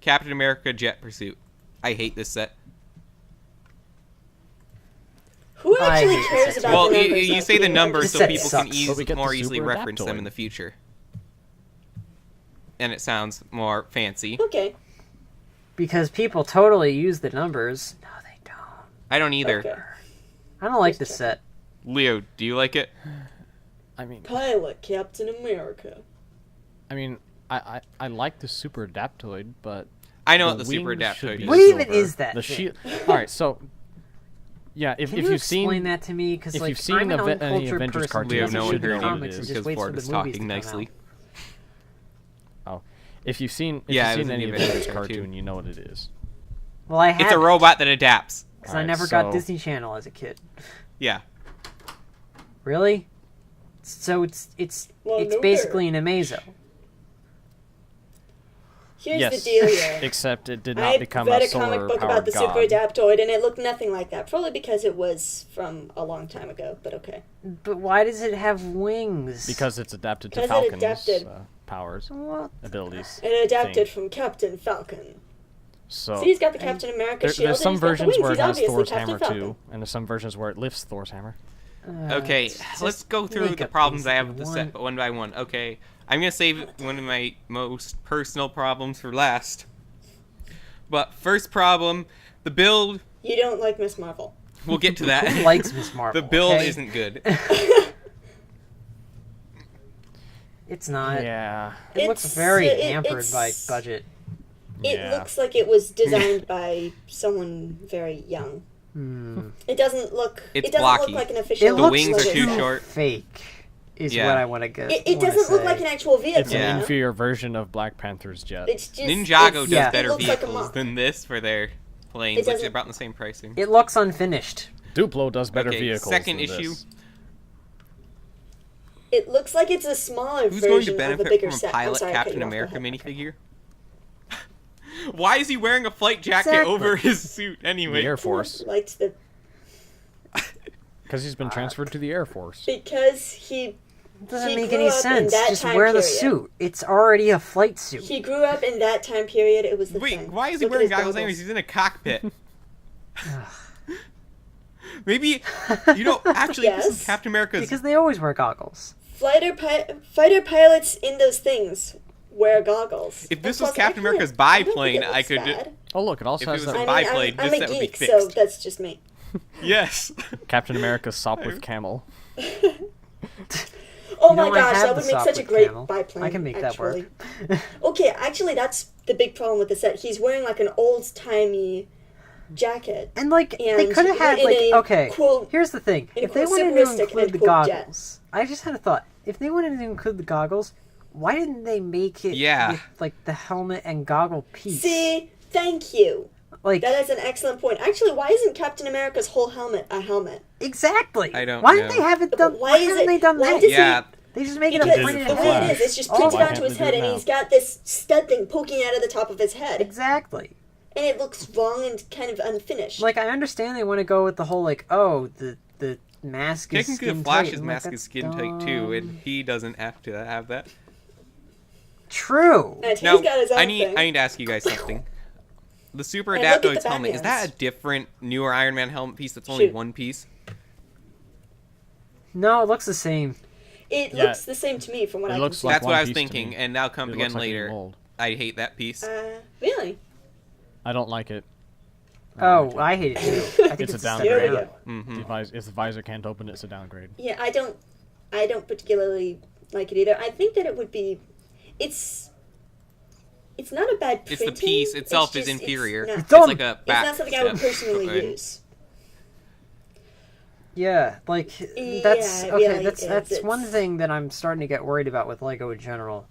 Captain America Jet Pursuit. I hate this set. Who actually cares about Well, the numbers? you say the numbers so people can more the easily super reference them adaptoid. in the future. And it sounds more fancy. Okay. Because people totally use the numbers. No, they don't. I don't either. Okay. I don't like this set. Leo, do you like it? I mean, Pilot Captain America. I like the super adaptoid, but I know the what the super wings should adaptoid be is. What even silver. is that The thing? shield. All right, so yeah, if Can if you you've explain seen that to me? Because if like, you've seen I'm an any uncultured Avengers person cartoons, Leo, who no doesn't one read heard the you comics and because just waits for Ford the was movies talking to come nicely. out. if you've seen Yeah, it if you've was seen in any the Avengers Avengers cartoon, cartoon. you know what it is. Well, I It's a haven't, robot that adapts. because I Alright, never got so- Disney Channel as a kid. Yeah. Really? So it's Well, no basically an Amazo. Here's Yes, the deal, yeah. except it did not I become read a a comic book solar-powered about the god. Super Adaptoid, and it looked nothing like that. Probably because it was from a long time ago, but okay. But why does it have wings? Because it's adapted to Because it Falcon's adapted. powers, What? abilities. It adapted thing. from Captain Falcon. So See, he's got the Captain America shield, there's some and he's got the versions wings. where it He's has obviously Thor's Captain hammer Falcon. too, and there's some versions where it lifts Thor's hammer. Okay, just let's go through make the up problems things I have that with the you set, want. but one by one. Okay, I'm going to save one of my most personal problems for last. But first problem, the build, You don't like Miss Marvel. we'll get to Who that. likes Miss Marvel? The build okay? isn't good. It's not. Yeah. It looks It's, very it- hampered by it's- budget. It Yeah. looks like it was designed by someone very young. It doesn't look. It's it doesn't blocky. look like an It official. The looks wings are too too short. fake. Is Yeah. what I want to get. It doesn't look like an actual vehicle. It's Yeah. an you know? inferior version of Black Panther's jet. It's just Ninjago does yeah. better It looks like a vehicles mock. than this for their planes, It which doesn't- are about the same pricing. It looks unfinished. Duplo does better Okay, vehicles. second than issue. this. It looks like it's a smaller Who's going to version of a benefit bigger from a set. I'm pilot sorry, I cut Captain you off. America Go ahead. minifigure? Why is he wearing a flight jacket Exactly. over his suit anyway? The Air Force, Liked the because he's been transferred to the Air Force. because he It doesn't He make grew any up in sense. that Just time wear the period. suit. It's already a flight suit. he grew up in that time period. It was the Wait, thing. why is he Look at wearing his goggles anyways? He's in a cockpit. Maybe, actually, this is Yes. Captain America's... Because they always wear goggles. Fighter pilots in those things wear goggles. If this And was plus, Captain I America's don't think it biplane, I looks could... bad. Oh look, it also If it has was that a biplane, I'm this a set would be geek, fixed. so that's just me. Yes. Captain America's sop with camel. Oh You my know, I gosh, have that would the make sock such a with great camel. biplane. I can make that work. actually. Okay, actually, that's the big problem with the set. He's wearing like an old-timey jacket. And like they And could have had in like a okay. cool- Here's the thing: in a if they cool wanted to superistic include and the cool goggles, I just had a thought. If they wanted to include the goggles, why didn't they make it Yeah. with like the helmet and goggle piece? See, thank you. like That is an excellent point. Actually, why isn't Captain America's whole helmet a helmet? exactly. I don't Why know. didn't they have it done? Why Why is haven't it- they done why that? does Yeah. They just make it Because a did printed it the for way it Flash. is, it's just Oh, printed why onto can't his they do head, it and now? he's got this stud thing poking out of the top of his head, Exactly. and it looks wrong and kind of unfinished. Like I understand they want to go with the whole like the mask is Technically, skin Flash's tight. I'm like, mask is that's skin tight too, dumb. and he doesn't have to have that. True. and he's Now, got his own I need thing. to ask you guys something. The Super And look at the Adaptoid's helmet, is that a Batmans. different, newer Iron Man helmet piece that's only Shoot. one piece? No, it looks the same. It Yeah. looks the same to me from what It I can looks see. like That's what I one was piece to thinking, me. and now come It again looks like a new later. mold. I hate that piece. Really? I don't like it. Oh, I hate it too. I think It's a it's downgrade. There we step go. down. If the visor can't open it, it's a downgrade. Yeah, I don't particularly like it either. I think that it would be, it's not a bad It's printing. the piece itself is just- inferior. It's, It's not, dumb. like a it's back not something I would step. personally Okay. use. Yeah, like that's Yeah, okay. really That's is. that's one It's- thing that I'm starting to get worried about with Lego in general.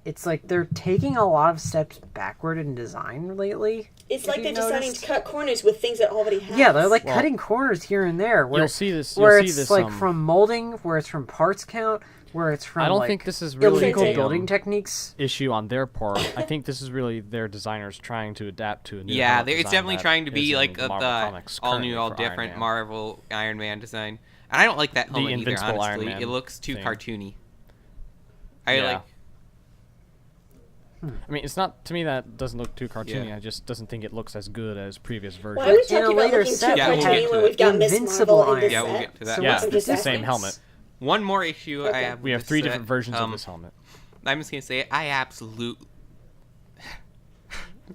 It's like they're taking a lot of steps backward in design lately. It's Have like you they're deciding noticed? to cut corners with things that already have. Yeah, they're like Well, cutting corners here and there. Where, You'll see this. where You'll see it's this. like from molding, where it's from parts count, where it's from I don't like, think this is really illegal a, building techniques. issue on their part. I think this is really their designers trying to adapt to a new. Yeah, helmet it's design definitely that trying to is be in like the Marvel the comics all currently new, all for Iron different Man. Marvel Iron Man design. And I don't like that helmet either, Invincible Iron honestly. Man It looks too thing. cartoony. I Yeah. like... I mean, it's not, to me, that doesn't look too cartoony. Yeah. I just doesn't think it looks as good as previous versions. Why are we In a talking about later looking too set, Yeah, we'll get cartoony to when that. we've got Miss Invincible Marvel in this Yeah, set? we'll get to that. So Yeah, what's I'm the it's the just same asking. helmet. One more issue I Okay. have. We have with 3 this different set, versions of this helmet. I'm just gonna say I absolutely.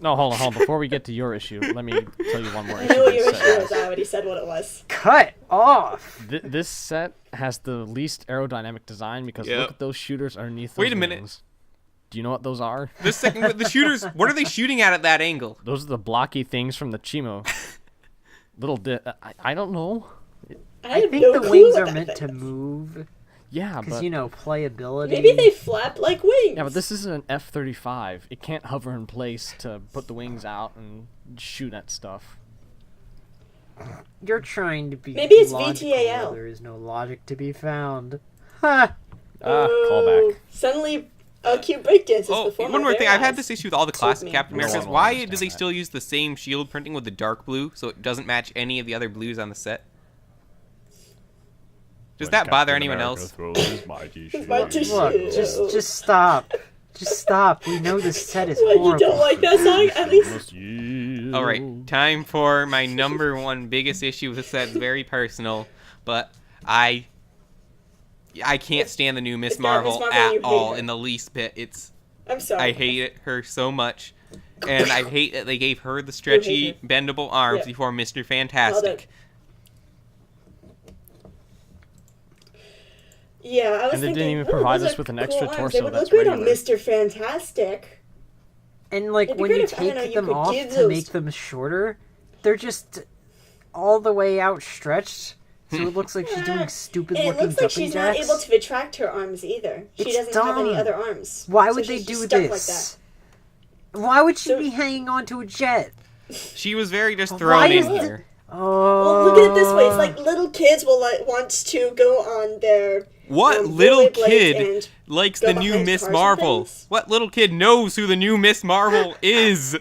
No, hold on. Before we get to your issue, let me tell you one more I issue. know what your this issue set is. has. I already said what it was. Cut off. This set has the least aerodynamic design because Yep. look at those shooters underneath those Wait a minute. wings. Do you know what those are? This second, the shooters. What are they shooting at that angle? Those are the blocky things from the Chimo. I don't know. I have think no the clue wings what are that meant thing to is. move Yeah, because but playability. Maybe they flap like wings. yeah, but this is an F-35. It can't hover in place to put the wings out and shoot at stuff. You're trying to be. Maybe it's logical VTAL. where there is no logic to be found. Ha! Callback. Suddenly, cute breakdances Oh, before one my more thing. bare I've had eyes. this issue with all the Told classic me. Captain No Americas. one will Why do understand they that. still use the same shield printing with the dark blue so it doesn't match any of the other blues on the set? Does that bother anyone else? It's my tissue. Look, just stop. Just stop. We know this set is What, horrible. you don't like that song? At least All right, time for my number one biggest issue with the set. It's very personal, but I can't stand the new Miss It's not Miss Marvel Marvel, you at hate all her. in the least bit. It's I'm sorry. I hate her so much, and I hate that they gave her the stretchy, her. bendable arms Yeah. before Mr. Hold Fantastic. Yeah, I was And they thinking, didn't even "Oh, provide those us are with an cool extra arms. torso They would that's look good on regular." Mr. Fantastic. And like It'd be when great you if, I don't know, take you them could off give to those- make them shorter, they're just all the way outstretched. So it looks like she's doing stupid And it looking looks like jumping she's not jacks. able to retract her arms either. She It's doesn't have any dumb. other arms. Why So would they she's just do stuck this? Like Why would she So- be hanging on to a jet? She was very just Why thrown in is it- here. Oh. Well, look at it this way. It's like little kids will want to go on their What little rollerblades kid and likes go the new behind Miss cars and Marvel? things? What little kid knows who the new Miss Marvel is?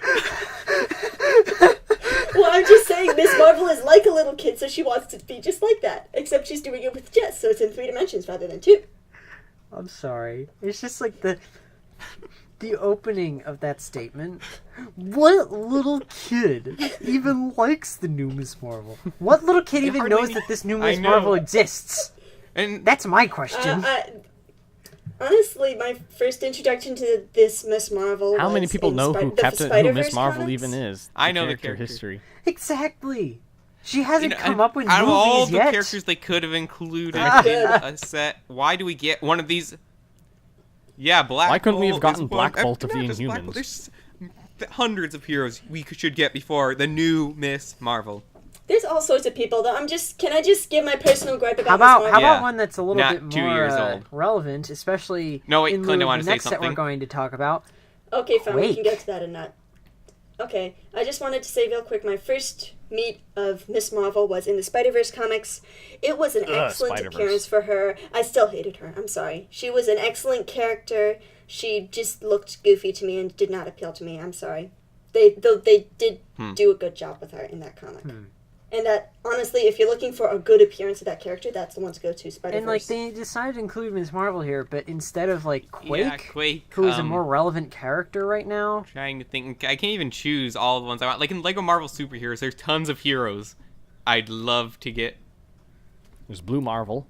Well, I'm just saying Miss Marvel is like a little kid, so she wants to be just like that. Except she's doing it with jets, so it's in 3 dimensions rather than 2. I'm sorry. It's just like the opening of that statement. What little kid even likes the new Miss Marvel? What little kid even hardly knows need- that this new I Miss know. Marvel exists? And That's my question. Honestly, my first introduction to this Miss Marvel How many was people in know who the Captain, who Spider-Verse Miss Marvel comics. even is? I know the character character. history. Exactly. She hasn't come and up with out of all movies the yet. characters they could have included Ah. in a set, why do we get one of these? Yeah, Black. Why couldn't we have Bolt gotten is one- Black Bolt of the not just Black Inhumans? Bolt, there's hundreds of heroes we should get before the new Miss Marvel. There's all sorts of people, though. Can I just give my personal gripe about How Miss about Marvel? Yeah. one that's a little Not bit 2 more years old. relevant, especially No, wait, in Clint, I lieu wanna of say the next set we're something. going to talk about. Okay, fine, we can Quake. get to that in that. Okay, I just wanted to say real quick, my first meet of Miss Marvel was in the Spider-Verse comics. It was an excellent Spider-Verse. appearance for her. I still hated her, I'm sorry. She was an excellent character. She just looked goofy to me and did not appeal to me, I'm sorry. They did do a good job with her in that comic. And that, honestly, if you're looking for a good appearance of that character, that's the one to go to, Spider-Verse. And like they decided to include Ms. Marvel here, but instead of like Quake, Yeah, Quake. who is a more relevant character right now. Trying to think. I can't even choose all the ones I want. Like in Lego Marvel Superheroes, there's tons of heroes I'd love to get. There's Blue Marvel.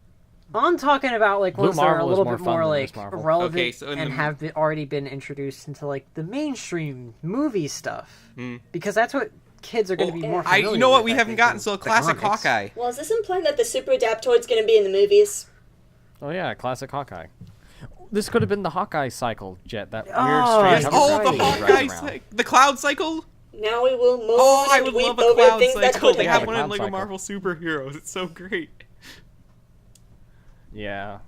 I'm talking about like Blue ones that are a Marvel is little more bit fun more than like Miss Marvel. relevant Okay, so in and the- have already been introduced into like the mainstream movie stuff, because that's what kids are going to be more familiar You know what with, we I haven't think, gotten? than So a the classic comics. Hawkeye. Well, is this implying that the Super Adaptoid's going to be in the movies? Oh yeah, classic Hawkeye. This could have been the Hawkeye cycle, Jet. That weird, Oh, strange. yes, Oh, hover the cycle he Hawkeye, drives around. the Cloud Cycle. Now we will moan Oh, I and would weep love a over Cloud things that Cycle. could They have have one Cloud in Lego Cycle. Marvel Superheroes. It's so great. Yeah.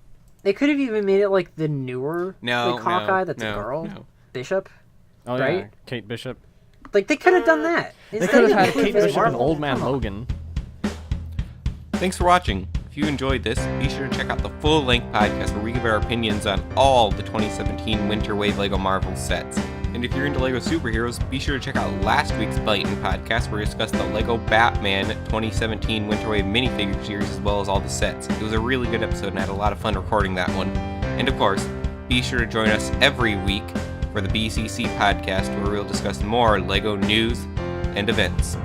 They could have even made it like the newer No, like Hawkeye that's no, a girl, no. Bishop. Oh Right? yeah, Kate Bishop. Like they could have done that. They Instead could have of had including Kate Ms. Bishop and Marvel, Old Man come on. Logan. Thanks for watching. If you enjoyed this, be sure to check out the full-length podcast where we give our opinions on all the 2017 Winter Wave LEGO Marvel sets. And if you're into LEGO superheroes, be sure to check out last week's Bite-In podcast where we discussed the LEGO Batman 2017 Winter Wave minifigure series as well as all the sets. It was a really good episode and I had a lot of fun recording that one. And of course, be sure to join us every week for the BCC podcast, where we'll discuss more LEGO news and events.